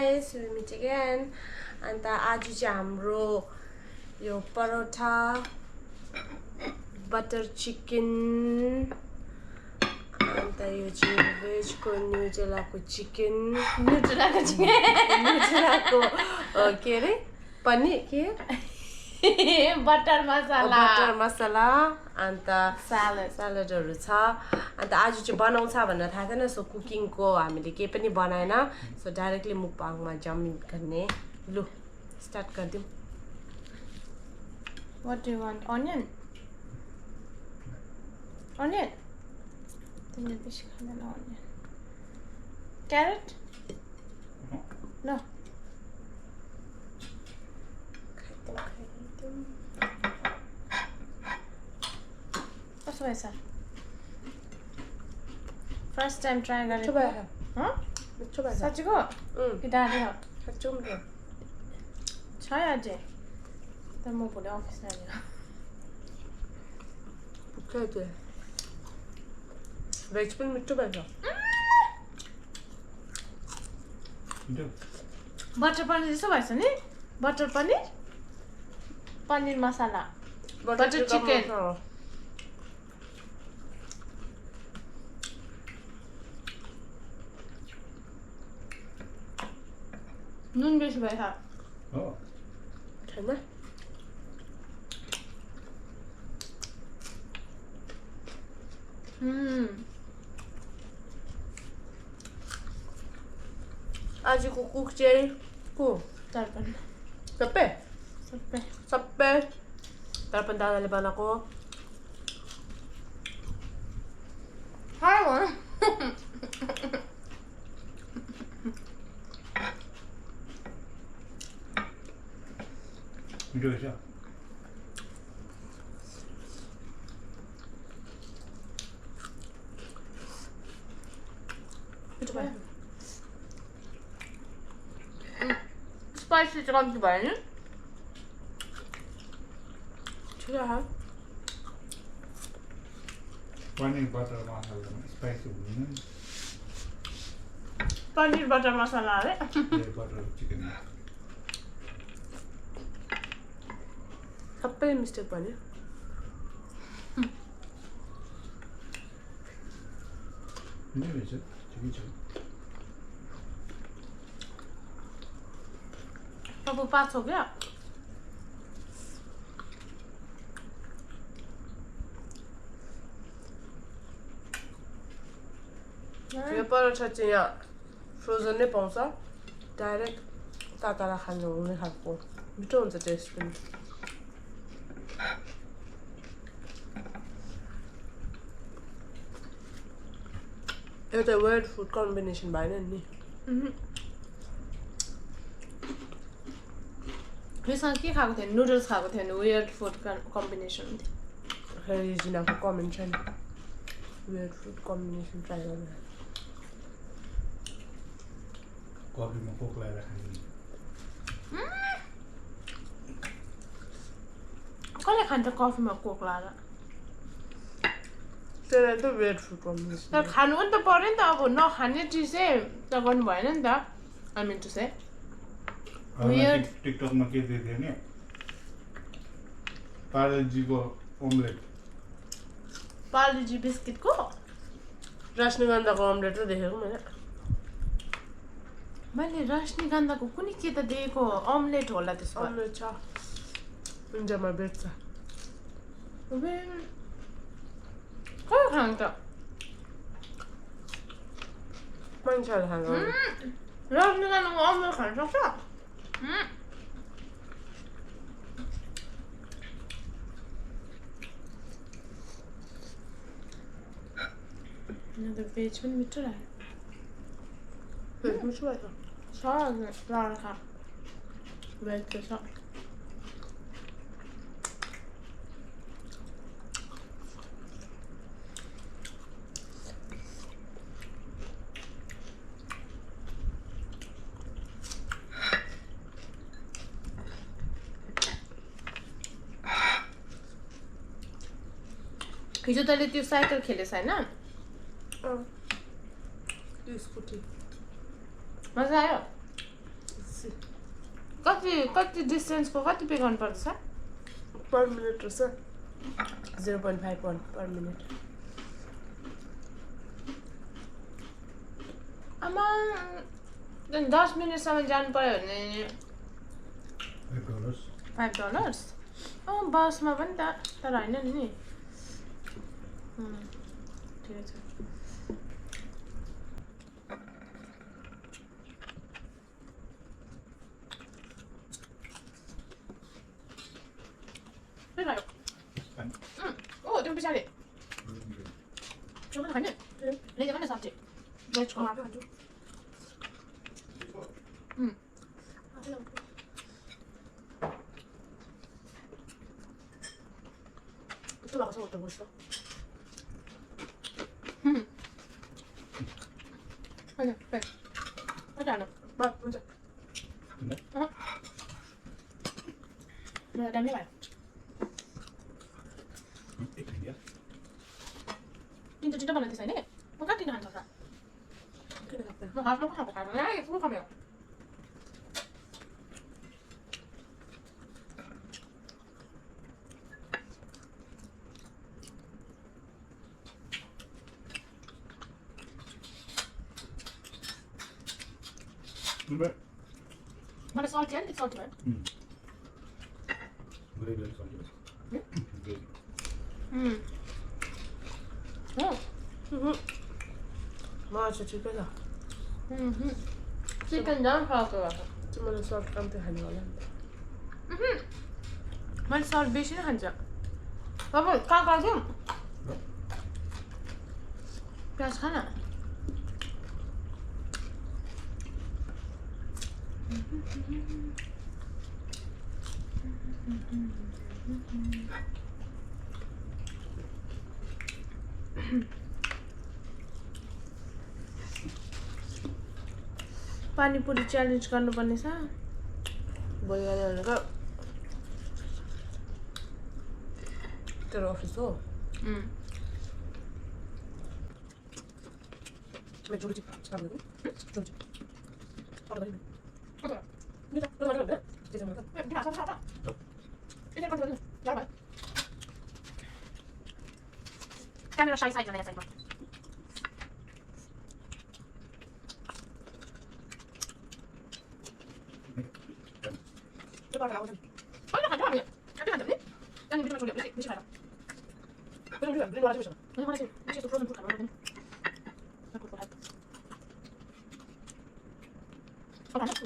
guys, we meet again. And आज चाहिँ हाम्रो यो परोठा बटर चिकन अन्त यो चाहिँ भेजको न्युटेलाको चिकन न्युटेलाको के अरे पनीर के बटर मसाला अन्त सलाडहरु छ अन्त आज चाहिँ बनाउँछ भनेर थाहा छैन सो कुकिङको हामीले केही पनि बनाएन सो डाइरेक्टली मुकबाङमा जम्प गर्ने लु start गर्दियौ What do you want? Onion? Onion? Then fish onion. Carrot? No. What's my son? First time trying it. Huh? Such a go? Get out of here. Try it. Then move to the office now. Okay. Veg pun mittu bhai. Butter paneer is so nice, isn't it? Butter paneer? Paneer masala. Butter chicken. Noon beshi bhai ha. Oh. Chana. आजको cook चाहिँ को Tarpan. सबै तरपन दादाले बनाएको Hi one. मिठो रहेछ Spicy कम्ती भयो नि ठिकै हो पनिर बटर मसाला स्पाइसी हुँदैन पनिर बटर मसाला हाले बटर चिकन सबै मिस्टेक भन्यो मिठो रहेछ ठिकै छ अब पास हो गया यो परोठा चाहिँ यहाँ फ्रोजन नै पाउँछ डाइरेक्ट ताता खानु हुने खालको मिठो हुन्छ टेस्ट पनि एउटा वेर्ड फुड कम्बिनेसन भएन नि यसमा के खाएको थियो नुडल्स खाएको थियो नि वेयर्ड फुड कम्बिनेसन थियो रिजिनाको कमेन्ट छ नि वेर्ड फुड कम्बिनेसन ट्राई गर्नु कफीमा कोक लगाएर खाने कसले खान्छ कफीमा कोक लाएर त्यसलाई त वेर्ड फुड कम्बिनेसन तर खानु पनि त पर्यो नि त अब नखाने चिजै त गर्नु भएन नि त आई मिन टु से Weird. टिकटकमा के दिएको थियो नि पार्लेजीको ओमलेट पार्लेजी बिस्किटको रजनीगन्धाको अमलेट त देखेको मैले रजनीगन्धाको कुनै के त देखेको अमलेट होला त्यसको अमलेट छ इन्डियामा बेच्छ कहाँ खान्छ मान्छेहरू खानु रजनीगन्धाको अमलेट खान सक्छ भेज पनि मिठो लाग्यो मिठो भयो छ लड्का भेज त छ हिजो तैँले त्यो साइकल खेलेछ हैन त्यो स्कुटी मजा आयो कति डिस्टेन्सको कति पे गर्नुपर्छ पर मिनट रहेछ 0.51 पर मिनट आमा 10 मिनटसम्म जानु पर्यो भने $5 बसमा पनि त तर होइन नि ठिकै छ त्यो पछाडि होइन ल्याइदियो भने सब्जी भेजको Itu lah kasih gusto. Ano, pwede. Ano? Ba, unsa? Dami ba? Dito ba natin sa ini? Magkano tinahan ka? Mahal mo ka. Ay, full kami. Mana salty yan? It's salty, man. Very salty. Masih chicken lah. Chicken down half of it. Cuma ada salt kami hanyalah. Mana salt beshi na hanja. Baba, kaka jam. Pyaz khana. पानी पूरी challenge गर्नुपर्ने छ Boleh kan? Terus office tu. Macam tu sekarang ni. Cuci. Apa lagi? Apa? Ni tak. Belum ada. Jadi mana? Dia apa? Ini apa tu? Apa? Kamera shy side mana side mana? Coba kalau oh, nak ada ni. Ada ada ni. Yang ini macam ni, mesti ada. Beli luar aja. Ni mana sih? Mesti tu frozen food kan. Aku buat. Apa nak?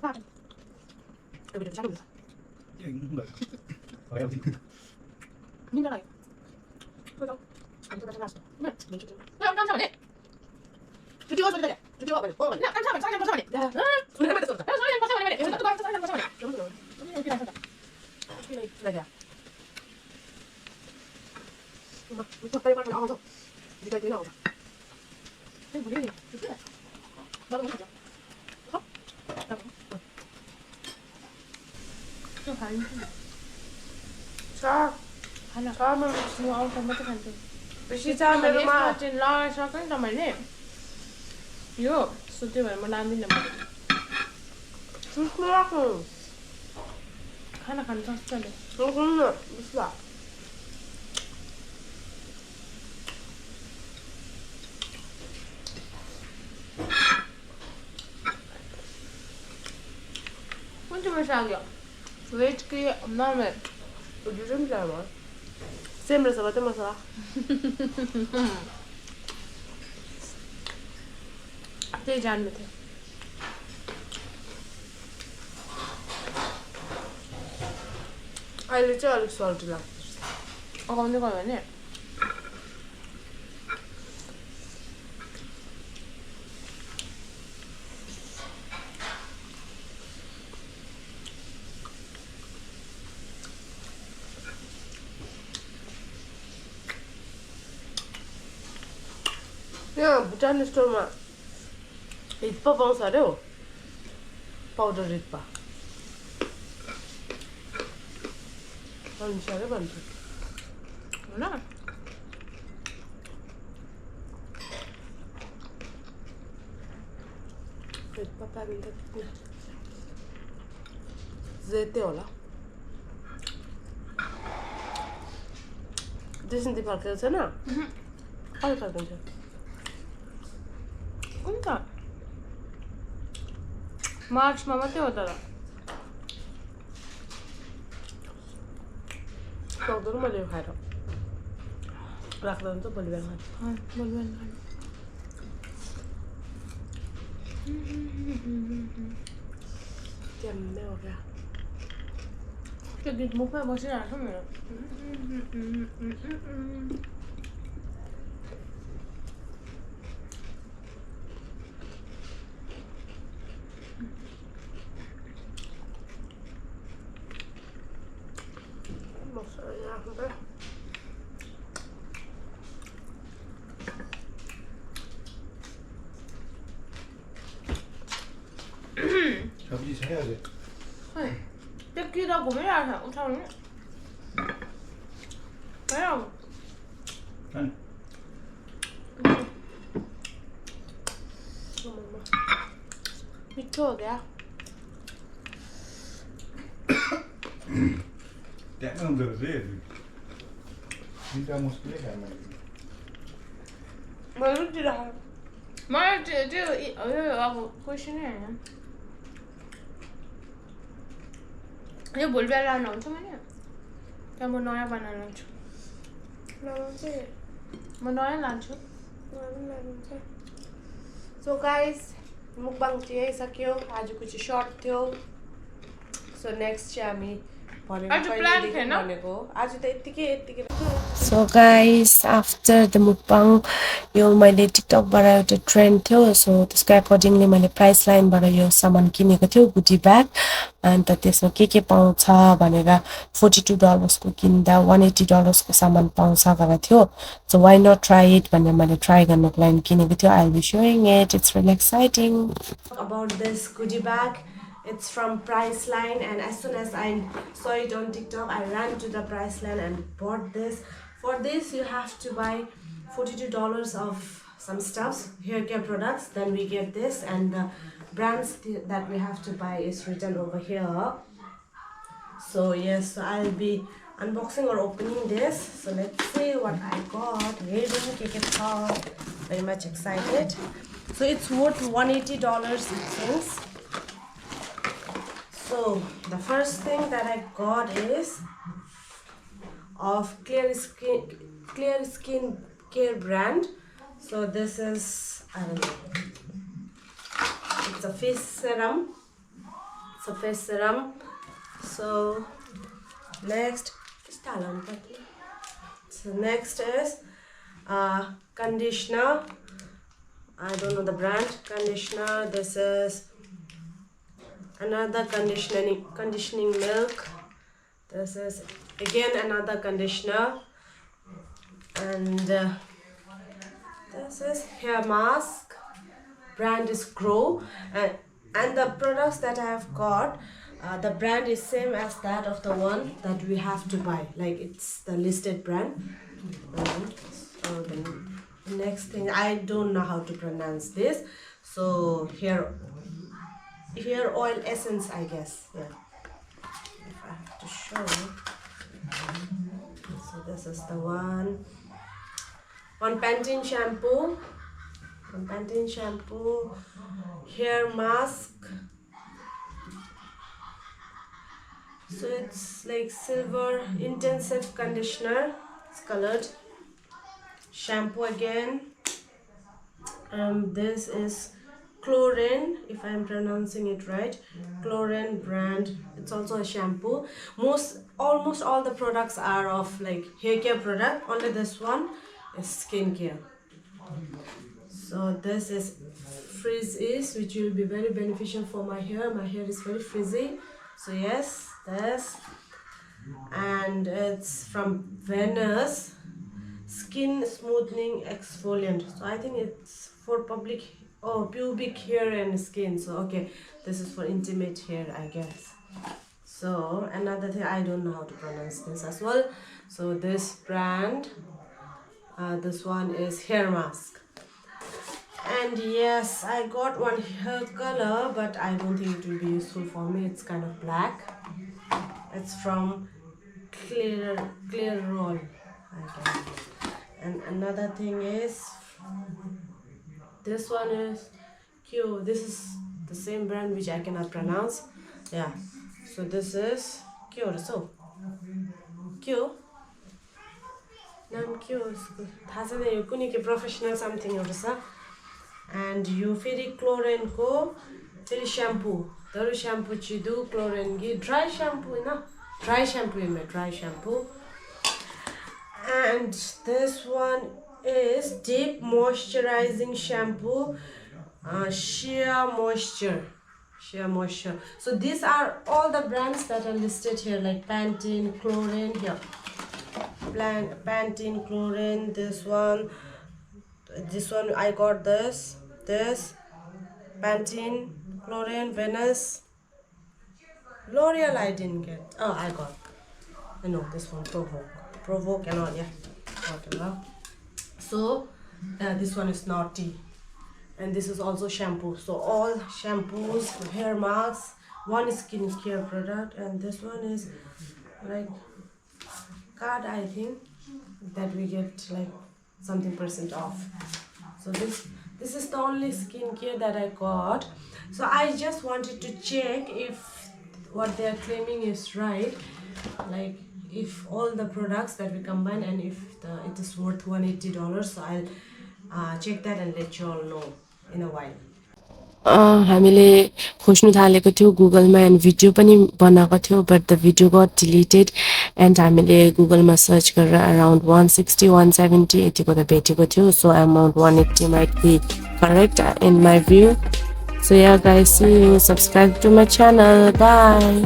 Apa? Lebih dari satu. Enggak. Kayak gitu. Ini enggak lagi. Betul. Itu dah jelas. Nah, cuci. Nah, kan sama ni. Cuci apa tadi? Cuci apa? Oh, nah, kan sama sama ni. Dah. Sudah betul. Saya yang pasal ni. Itu kan sama sama ni. Betul. Ini yang kita ada. Ini lagi ya. Itu kayak mana awak tu? Jika dia awak. Ini boleh. Cuci. Baru saja. Hop. Itu hari ini. Sa. Ana kamu semua orang sama tu kan tu. Bersih cah merumah. Macam lah, sekarang dah mana? Yo, sudah mana ambil nama. Susah aku. Kana kan tak sekali. Susah. Bisa. Macam mana sahaja? Veg ke nama? Ujung sama. Same rasa betul masalah. Apa jalan betul? अहिले चाहिँ अलिक salty लाग्छ अगाउँदै गयो भने यहाँ भुटान स्टोरमा हितपा पाउँछ अरे हौ पाउडर हितपा भन्छु भन्छु होइन पेटमा पारिन्छ जेते होला त्यसै फर्केको छैन कहिले फर्किन्छ कुन त मार्चमा मात्रै हो तर सक्दैन मैले यो खाएर राख्दा हुन्छ भोलि बिहान ट्याम्मै हो क्या त्यो गीत मुखमै बसिरहेको छ मेरो सब्जी छ अझै त्यो किरा घुमिरहेको छ उठाउनु मिठो हो क्या त्यहाँ हुँदो रहेछ मिठा मुस्किलै खानु मैले रुचिरहेको मलाई त्यो अब क्वेसनै होइन यो भोलि बिहान लानु हुन्छ मैले त्यहाँ म नयाँ बनाएर लान्छु म नयाँ लान्छु सो गाइस मुकबाङ चाहिँ यही सक्यो आजको चाहिँ सर्ट थियो सो नेक्स्ट चाहिँ हामी आज प्लान थिएन भनेको आज त यतिकै सो गाइस आफ्टर द मुकबाङ यो मैले टिकटकबाट एउटा ट्रेन्ड थियो सो त्यसको एकर्डिङली मैले प्राइस लाइनबाट यो सामान किनेको थियो गुडी ब्याग अन्त त्यसमा के पाउँछ भनेर $42 किन्दा $180 सामान पाउँछ भनेर थियो सो वाइ नट ट्राई इट भनेर मैले ट्राई गर्नको लागि किनेको थियो I will be showing it it's really exciting about this goody bag It's from Priceline, and as soon as I saw it on TikTok, I ran to the Priceline and bought this. For this, you have to buy $42 of some stuffs, hair care products. Then we get this, and the brands that we have to buy is written over here. So yes, so I'll be unboxing or opening this. So let's see what I got. Very much excited. So it's worth $180 it seems. So the first thing that I got is of clear skin care brand. So this is, I don't know, it's a face serum. So next is conditioner. I don't know the brand. Conditioner. This is another conditioning milk. This is again another conditioner, and this is hair mask. Brand is Grow, and the products that I have got, the brand is same as that of the one that we have to buy, like it's the listed brand. So the next thing, I don't know how to pronounce this, so hair oil essence, I guess. Yeah, if I have to show you. So this is the one Pantene shampoo, hair mask. So it's like silver intensive conditioner, it's colored. Shampoo again, this is Chlorine, if I'm pronouncing it right. Chlorine brand. It's also a shampoo. Almost all the products are of like hair care product. Only this one is skincare. So this is Frizz Ease, which will be very beneficial for my hair. My hair is very frizzy. So yes, this. And it's from Venus Skin Smoothing Exfoliant. So I think it's for pubic hair and skin. So okay, this is for intimate hair, I guess. So another thing, I don't know how to pronounce this as well. So this brand, this one is hair mask. And yes, I got one hair color, but I don't think it will be useful for me. It's kind of black. It's from Clear Roll, I guess. And another thing is, this one is Q. This is the same brand which I cannot pronounce. Yeah. So this is Q. So Q. Nam Q is good. Professional something or so. And you feel chlorine ko tell shampoo. Daru shampoo chidu chlorine gi dry shampoo na. Dry shampoo. And this one is deep moisturizing shampoo, sheer moisture. So these are all the brands that are listed here, like Pantene, Chlorine here. Pantene, Chlorine, this one I got this Pantene, Chlorine, Venus, L'Oreal I didn't get. Oh, I got. I know this one, Provoke and all, yeah. Whatever. So this one is Naughty, and this is also shampoo. So all shampoos, hair masks, one is skincare product, and this one is like card, I think, that we get like something % off. So this is the only skincare that I got. So I just wanted to check if what they are claiming is right, like if all the products that we combine and if it is worth $180. So I'll check that and let you all know in a while. हामीले खोज्नु थालेको थियो गुगलमा end video पनि बनाएको थियो but the video got deleted and हामीले गुगलमा सर्च गरेर अराउन्ड 160 170 यतिको त भेटेको थियो so amount 180 might be correct in my view so yeah guys see you subscribe to my channel by